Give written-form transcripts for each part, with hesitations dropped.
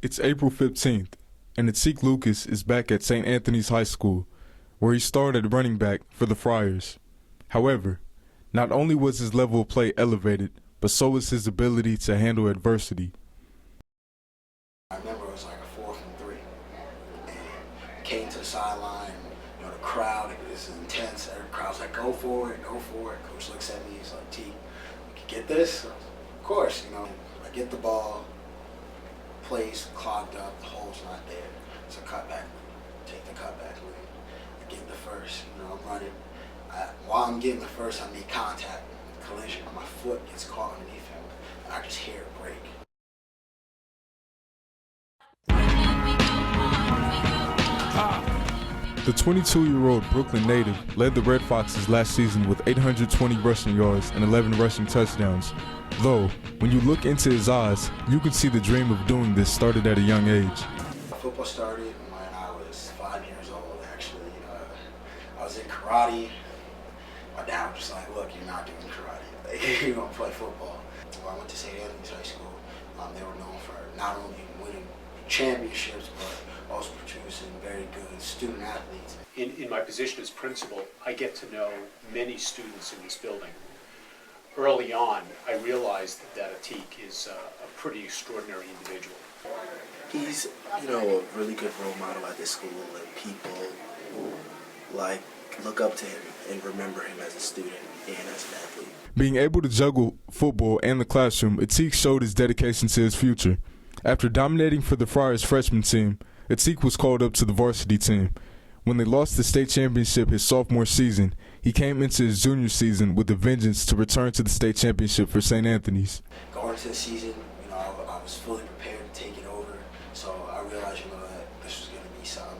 It's April 15th, and Atiq Lucas is back at St. Anthony's High School, where he started at running back for the Friars. However, not only was his level of play elevated, but so was his ability to handle adversity. I remember it was like a 4th and 3, and came to the sideline. You know, the crowd is intense. The crowd's like, "Go for it, go for it." Coach looks at me. He's like, "T, you can get this?" Of course, you know. I get the ball. Place clogged up. The hole's not there. So cut back. Take the cutback lane. I get the first. You know, I'm running. While I'm getting the first, I make contact, collision. My foot gets caught underneath him, and I just hear it break. The 22-year-old Brooklyn native led the Red Foxes last season with 820 rushing yards and 11 rushing touchdowns. Though, when you look into his eyes, you can see the dream of doing this started at a young age. Football started when I was 5 years old, actually. I was in karate. My dad was just like, "Look, you're not doing karate. Like, you're going to play football." I went to St. Anthony's High School. They were known for not only winning championships, but also producing very good student athletes. In my position as principal, I get to know many students in this building. Early on, I realized that Atiq is a pretty extraordinary individual. He's, a really good role model at this school, and people look up to him and remember him as a student and as an athlete. Being able to juggle football and the classroom, Atiq showed his dedication to his future. After dominating for the Friars freshman team, Atiq was called up to the varsity team. When they lost the state championship his sophomore season, he came into his junior season with a vengeance to return to the state championship for St. Anthony's. Going into the season, I was fully prepared to take it over. So I realized, that this was going to be something.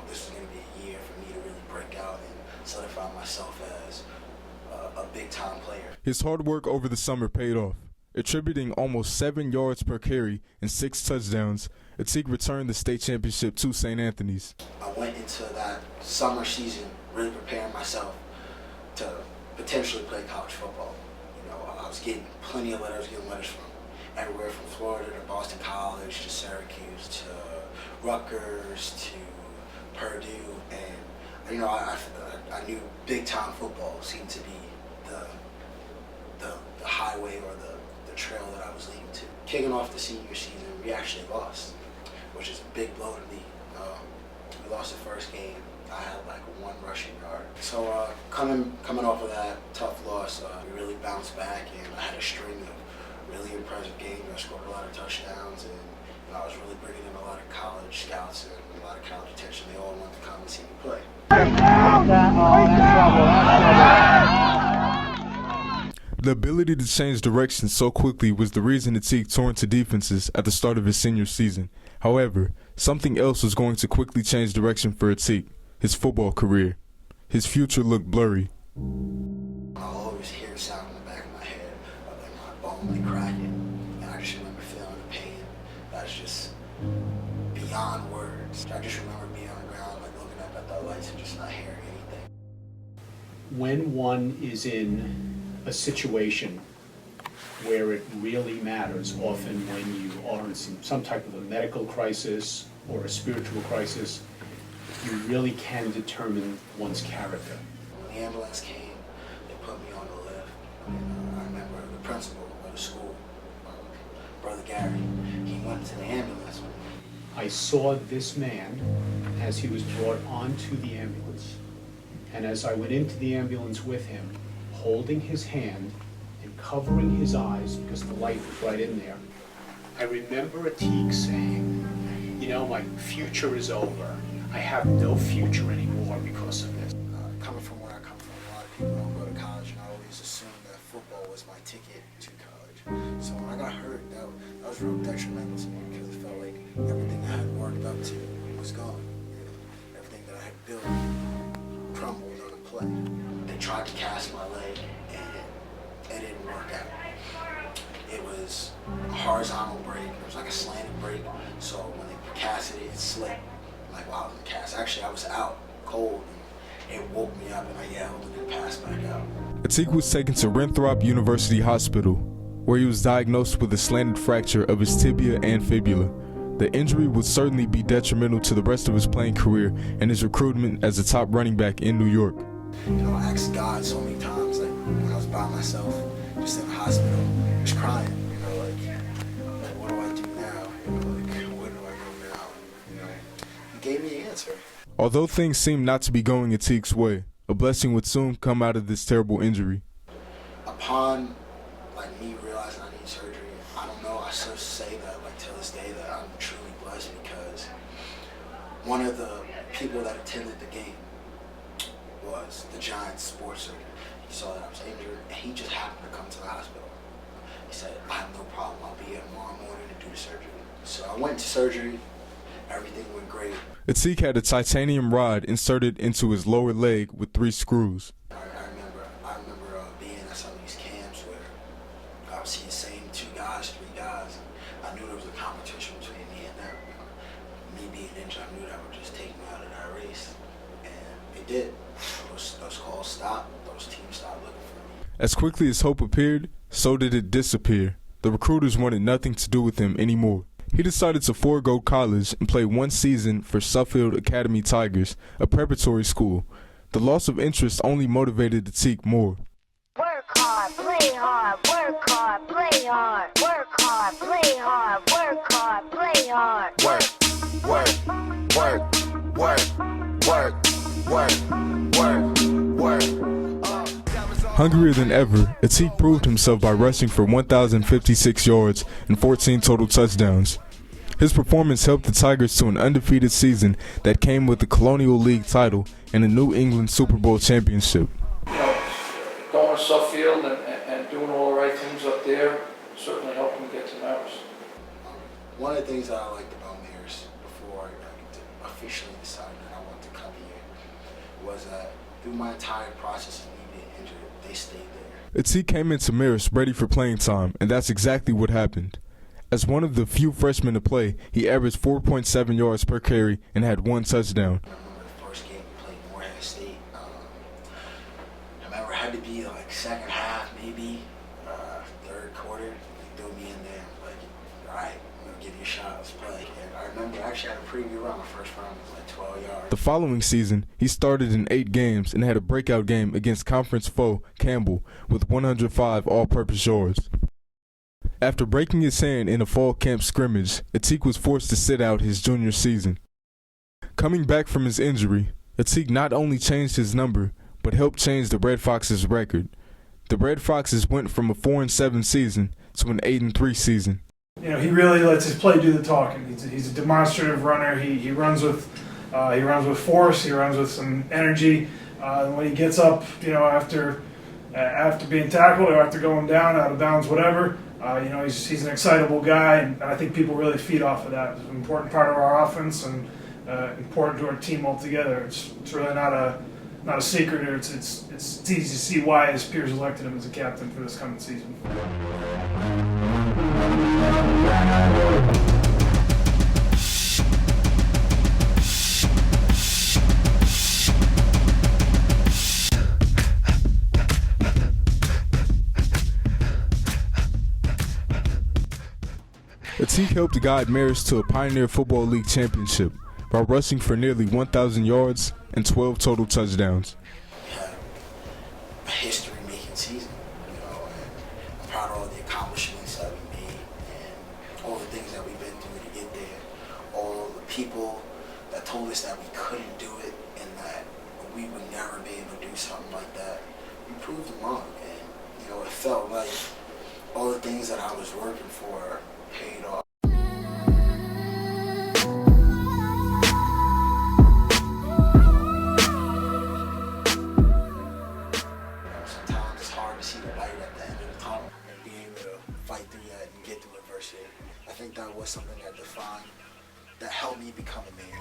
This was going to be a year for me to really break out and solidify myself as a big-time player. His hard work over the summer paid off. Attributing almost 7 yards per carry and 6 touchdowns, Atiq returned the state championship to St. Anthony's. I went into that summer season really preparing myself to potentially play college football. I was getting plenty of letters, from everywhere from Florida to Boston College to Syracuse to Rutgers to Purdue, and I knew big-time football seemed to be the highway or the trail that I was leading to. Kicking off the senior season, we actually lost, which is a big blow to me. We lost the first game. I had like 1 rushing yard. So coming off of that tough loss, we really bounced back, and I had a string of really impressive games. I scored a lot of touchdowns, and I was really bringing in a lot of college scouts and a lot of college attention. They all wanted to come and see me play. The ability to change direction so quickly was the reason Atiq tore into defenses at the start of his senior season. However, something else was going to quickly change direction for Atiq, his football career. His future looked blurry. I'll always hear a sound in the back of my head of my bone cracking, and I just remember feeling the pain that's just beyond words. I just remember being on the ground, looking up at the lights and just not hearing anything. When one is in a situation where it really matters, often when you are in some type of a medical crisis or a spiritual crisis, you really can determine one's character. When the ambulance came, they put me on the lift. I remember the principal of the school, Brother Gary, he went to the ambulance with me. I saw this man as he was brought onto the ambulance, and as I went into the ambulance with him, holding his hand and covering his eyes because the light was right in there, I remember Atiq saying, my future is over. I have no future anymore because of this. Coming from where I come from, a lot of people don't go to college, and I always assumed that football was my ticket to college. So when I got hurt, that was real detrimental to me because it felt like everything I had worked up to was gone. Everything that I had built crumbled on the play. They tried to cast my leg, and it didn't work out. It was a horizontal break. It was like a slanted break. So when they casted it, it slipped. I'm like, wow, the cast. Actually, I was out cold, and it woke me up, and I yelled, and it passed back out. Atiq was taken to Winthrop University Hospital, where he was diagnosed with a slanted fracture of his tibia and fibula. the injury would certainly be detrimental to the rest of his playing career and his recruitment as a top running back in New York. You know, I asked God so many times, like when I was by myself, just in the hospital, just crying. You know, like what do I do now? You know, like where do I go now? You know, He gave me an answer. Although things seemed not to be going Atiq's way, a blessing would soon come out of this terrible injury. Upon like me realizing I need surgery, I don't know, I still say that like till this day that I'm truly blessed because one of the people that attended the game was the Giants sports surgeon. He saw that I was injured and he just happened to come to the hospital. He said, I have no problem, I'll be here tomorrow morning to do the surgery. So I went to surgery, everything went great. Atiq had a titanium rod inserted into his lower leg with 3 screws. I remember being at some of these camps where I would see the same 2 guys, 3 guys. I knew there was a competition between me and them. Me being injured, I knew that would just take me out of that race. And it did. Those calls stopped. Those teams stopped looking for me. As quickly as hope appeared, so did it disappear. The recruiters wanted nothing to do with him anymore. He decided to forego college and play 1 season for Suffield Academy Tigers, a preparatory school. The loss of interest only motivated Atiq more. Work hard, play hard, work hard, play hard, work hard, play hard, work hard, play hard. Hungrier than ever, Atiq proved himself by rushing for 1,056 yards and 14 total touchdowns. His performance helped the Tigers to an undefeated season that came with the Colonial League title and a New England Super Bowl championship. You know, going to Suffield and doing all the right things up there certainly helped him get to Marist. One of the things that I liked about Marist before I officially decided that I wanted to come here was that through my entire process of me being injured, they stayed there. Atiq came into Marist ready for playing time, and that's exactly what happened. As one of the few freshmen to play, he averaged 4.7 yards per carry and had 1 touchdown. I remember the first game we played Morehead State. I remember it had to be like second half, maybe third quarter. They threw me in there, like, all right, I'm gonna give you a shot, let's play. And I remember I actually had a pretty good run. My first round was like 12 yards. The following season, he started in 8 games and had a breakout game against conference foe Campbell with 105 all-purpose yards. After breaking his hand in a fall camp scrimmage, Atiq was forced to sit out his junior season. Coming back from his injury, Atiq not only changed his number, but helped change the Red Foxes' record. The Red Foxes went from a 4-7 season to an 8-3 season. You know, he really lets his play do the talking. He's a demonstrative runner. He runs with force. He runs with some energy. And when he gets up, you know, after being tackled or after going down, out of bounds, whatever, you know, he's an excitable guy, and I think people really feed off of that. It's an important part of our offense and important to our team altogether. It's really not a secret, or it's easy to see why his peers elected him as a captain for this coming season. Atiq helped guide Marist to a Pioneer Football League championship by rushing for nearly 1,000 yards and 12 total touchdowns. We had a history-making season, you know, and I'm proud of all the accomplishments that we made and all the things that we've been through to get there. All the people that told us that we couldn't do it and that we would never be able to do something like that. We proved them wrong, and you know, it felt like all the things that I was working for paid off. Sometimes it's hard to see the light at the end of the tunnel and being able to fight through that and get through adversity. I think that was something that helped me become a man.